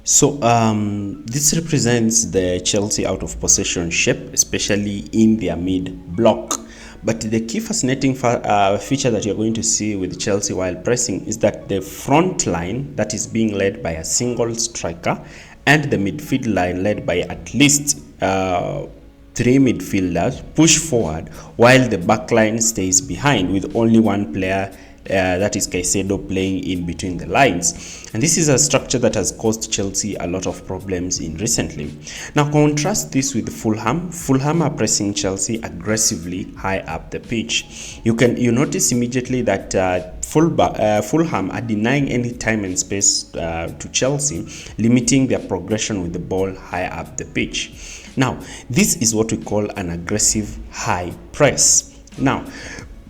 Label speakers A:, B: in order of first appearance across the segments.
A: This represents the Chelsea out of possession shape, especially in their mid block. But the key fascinating feature that you're going to see with Chelsea while pressing is that the front line that is being led by a single striker and the midfield line led by at least three midfielders push forward while the back line stays behind with only one player, that is Caicedo, playing in between the lines. And this is a structure that has caused Chelsea a lot of problems in recently. Now contrast this with Fulham. Fulham are pressing Chelsea aggressively high up the pitch. You notice immediately that Fulham are denying any time and space to Chelsea, limiting their progression with the ball high up the pitch. Now this is what we call an aggressive high press. Now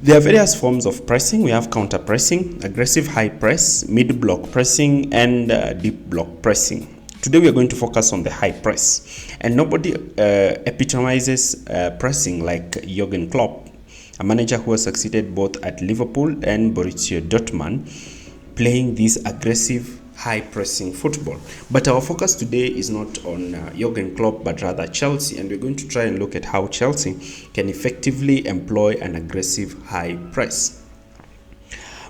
A: there are various forms of pressing. We have counter pressing, aggressive high press, mid block pressing, and deep block pressing. Today we are going to focus on the high press, and nobody epitomizes pressing like Jurgen Klopp, a manager who has succeeded both at Liverpool and Borussia Dortmund, playing this aggressive high pressing football. But our focus today is not on Jurgen Klopp, but rather Chelsea, and we're going to try and look at how Chelsea can effectively employ an aggressive high press.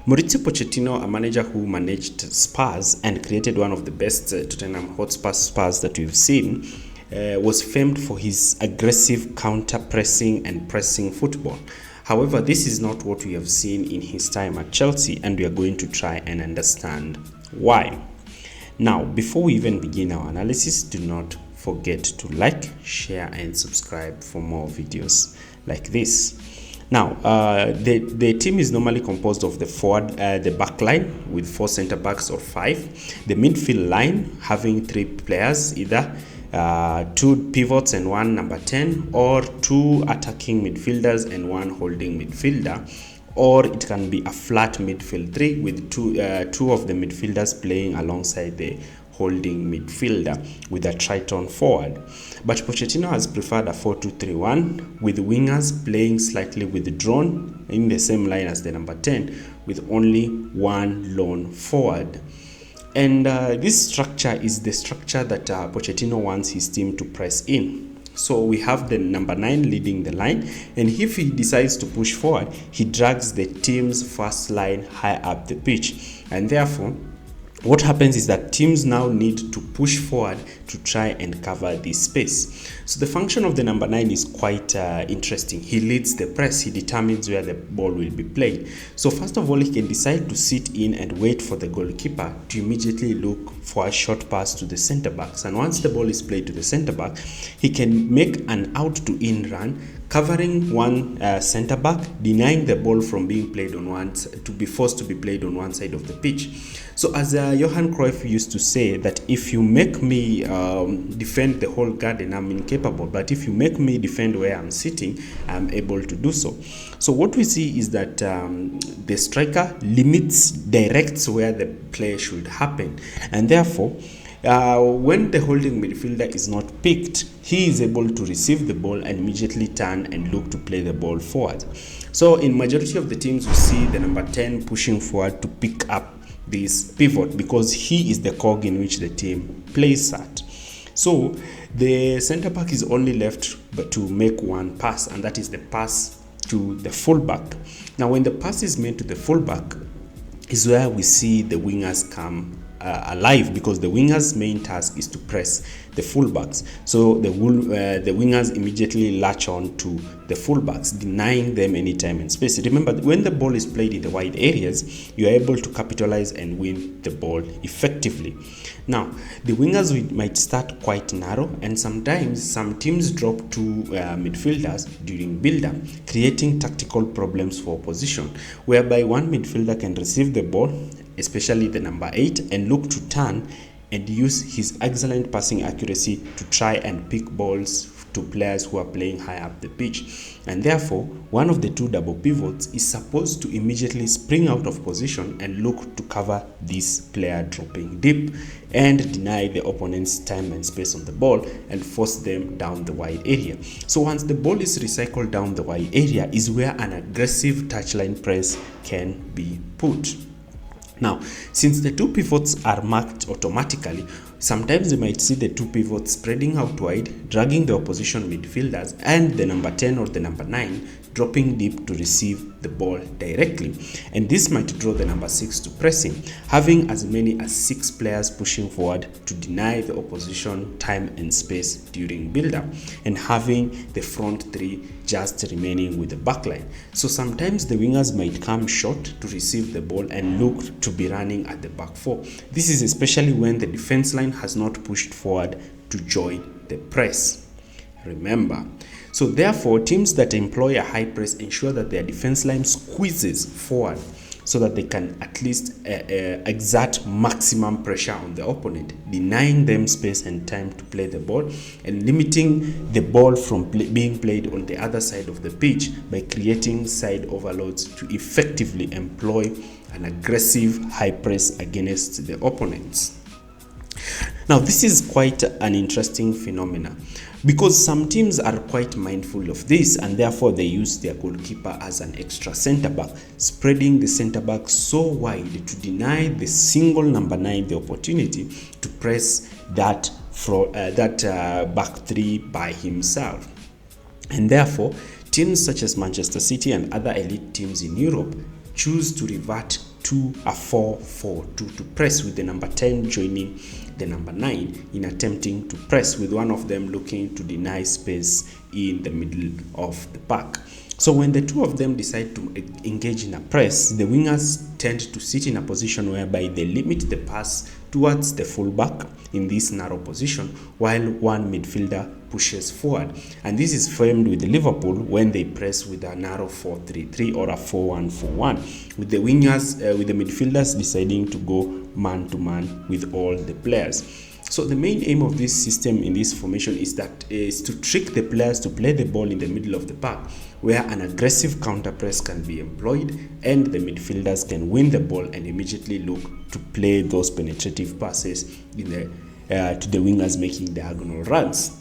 A: Mauricio Pochettino, a manager who managed Spurs and created one of the best Tottenham Hotspur Spurs that we've seen, was famed for his aggressive counter pressing and pressing football. However, this is not what we have seen in his time at Chelsea, and we are going to try and understand why. Now, before we even begin our analysis, do not forget to like, share, and subscribe for more videos like this. Now, the team is normally composed of the back line with 4 center backs or 5, the midfield line having 3 players, either 2 pivots and 1 number 10, or 2 attacking midfielders and 1 holding midfielder, or it can be a flat midfield 3 with two of the midfielders playing alongside the holding midfielder with a triton forward. But Pochettino has preferred a 4-2-3-1 with wingers playing slightly withdrawn in the same line as the number 10 with only 1 lone forward. And this structure is the structure that Pochettino wants his team to press in. So we have the number 9 leading the line, and if he decides to push forward, he drags the team's first line high up the pitch, and therefore what happens is that teams now need to push forward to try and cover this space. So the function of the number 9 is quite interesting. He leads the press. He determines where the ball will be played. So first of all, he can decide to sit in and wait for the goalkeeper to immediately look for a short pass to the center backs. And once the ball is played to the center back, he can make an out to in run, covering one center back, denying the ball from being played on one, to be forced to be played on one side of the pitch. So as Johan Cruyff used to say, that if you make me defend the whole garden, I'm incapable, but if you make me defend where I'm sitting, I'm able to do so. So what we see is that the striker directs where the play should happen, and therefore when the holding midfielder is not picked, he is able to receive the ball and immediately turn and look to play the ball forward. So in majority of the teams, we see the number 10 pushing forward to pick up this pivot because he is the cog in which the team plays at. So the center back is only left but to make one pass, and that is the pass to the fullback. Now when the pass is made to the fullback is where we see the wingers come alive, because the wingers' main task is to press the fullbacks. So the wingers immediately latch on to the fullbacks, denying them any time and space. Remember, when the ball is played in the wide areas, you are able to capitalize and win the ball effectively. Now, the wingers might start quite narrow, and sometimes some teams drop 2 midfielders during build-up, creating tactical problems for opposition, whereby one midfielder can receive the ball, especially the number 8, and look to turn and use his excellent passing accuracy to try and pick balls to players who are playing high up the pitch. And therefore, one of the 2 double pivots is supposed to immediately spring out of position and look to cover this player dropping deep and deny the opponent's time and space on the ball and force them down the wide area. So once the ball is recycled down the wide area is where an aggressive touchline press can be put. Now, since the two pivots are marked automatically, sometimes you might see the two pivots spreading out wide, dragging the opposition midfielders, and the number 10 or the number 9 dropping deep to receive the ball directly. And this might draw the number 6 to pressing, having as many as 6 players pushing forward to deny the opposition time and space during build-up, and having the front 3 just remaining with the backline. So sometimes the wingers might come short to receive the ball and look to be running at the back 4. This is especially when the defense line has not pushed forward to join the press. Remember, so therefore teams that employ a high press ensure that their defense line squeezes forward so that they can at least exert maximum pressure on the opponent, denying them space and time to play the ball, and limiting the ball from being played on the other side of the pitch by creating side overloads to effectively employ an aggressive high press against the opponents. Now, this is quite an interesting phenomenon because some teams are quite mindful of this, and therefore they use their goalkeeper as an extra centre back, spreading the centre back so wide to deny the single number 9 the opportunity to press that back 3 by himself. And therefore, teams such as Manchester City and other elite teams in Europe choose to revert to a 4-4-2 to press, with the number 10 joining the number 9 in attempting to press, with one of them looking to deny space in the middle of the pack. So when the two of them decide to engage in a press, the wingers tend to sit in a position whereby they limit the pass towards the fullback in this narrow position, while one midfielder pushes forward. And this is framed with Liverpool when they press with a narrow 4-3-3 or a 4-1-4-1, with the wingers, with the midfielders deciding to go man-to-man with all the players. So the main aim of this system in this formation is to trick the players to play the ball in the middle of the park, where an aggressive counter press can be employed and the midfielders can win the ball and immediately look to play those penetrative passes to the wingers making diagonal runs.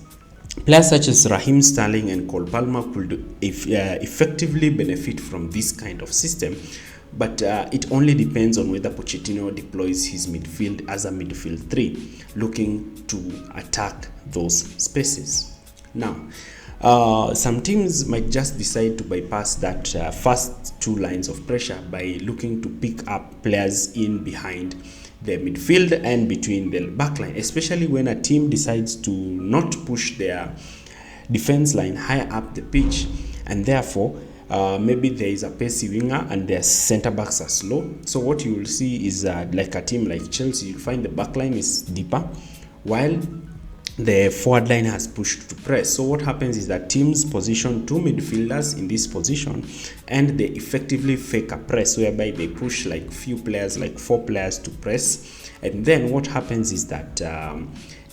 A: Players such as Raheem Sterling and Cole Palmer could effectively benefit from this kind of system, but it only depends on whether Pochettino deploys his midfield as a midfield 3, looking to attack those spaces. Now, some teams might just decide to bypass that first 2 lines of pressure by looking to pick up players in behind the midfield and between the backline, especially when a team decides to not push their defense line high up the pitch, and therefore maybe there is a pacey winger and their center backs are slow. So what you will see is like a team like Chelsea, you'll find the backline is deeper while the forward line has pushed to press. So what happens is that teams position 2 midfielders in this position and they effectively fake a press, whereby they push like few players, like 4 players to press. And then what happens is that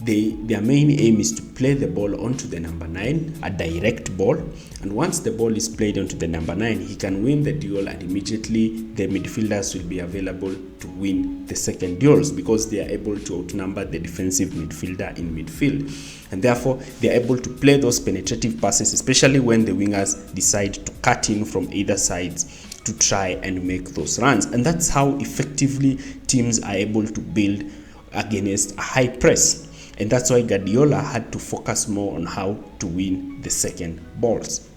A: their main aim is to play the ball onto the number 9, a direct ball. And once the ball is played onto the number 9, he can win the duel, and immediately the midfielders will be available to win the second duels because they are able to outnumber the defensive midfielder in midfield. And therefore, they are able to play those penetrative passes, especially when the wingers decide to cut in from either sides to try and make those runs. And that's how effectively teams are able to build against a high press. And that's why Guardiola had to focus more on how to win the second balls.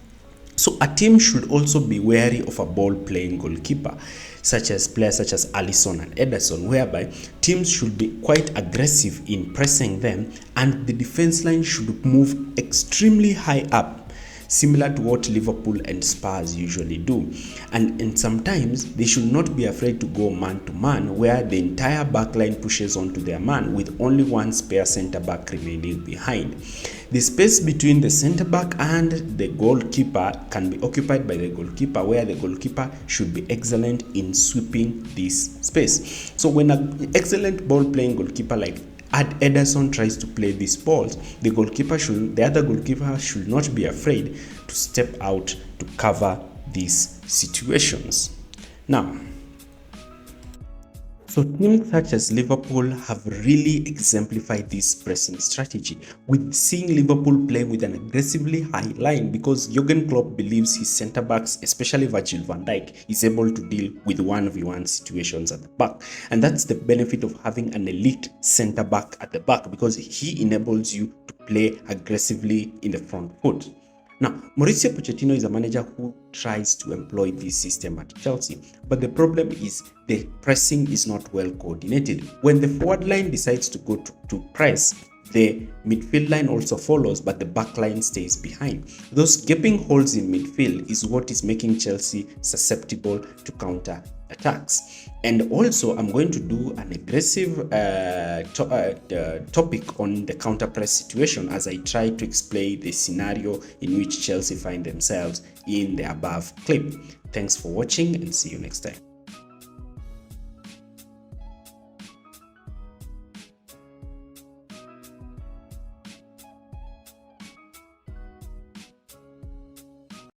A: So a team should also be wary of a ball-playing goalkeeper, players such as Alisson and Ederson, whereby teams should be quite aggressive in pressing them, and the defense line should move extremely high up, similar to what Liverpool and Spurs usually do. And sometimes they should not be afraid to go man-to-man, where the entire backline pushes onto their man with only one spare centre-back remaining behind. The space between the centre-back and the goalkeeper can be occupied by the goalkeeper, where the goalkeeper should be excellent in sweeping this space. So when an excellent ball-playing goalkeeper like Ederson tries to play these balls, the other goalkeeper should not be afraid to step out to cover these situations. Now, So teams such as Liverpool have really exemplified this pressing strategy, with seeing Liverpool play with an aggressively high line because Jurgen Klopp believes his centre backs, especially Virgil van Dijk, is able to deal with 1v1 situations at the back. And that's the benefit of having an elite centre back at the back, because he enables you to play aggressively in the front foot. Now, Mauricio Pochettino is a manager who tries to employ this system at Chelsea, but the problem is the pressing is not well coordinated. When the forward line decides to go to press, the midfield line also follows, but the back line stays behind. Those gaping holes in midfield is what is making Chelsea susceptible to counter attacks. And also, I'm going to do an aggressive topic on the counter press situation as I try to explain the scenario in which Chelsea find themselves in the above clip. Thanks for watching and see you next time.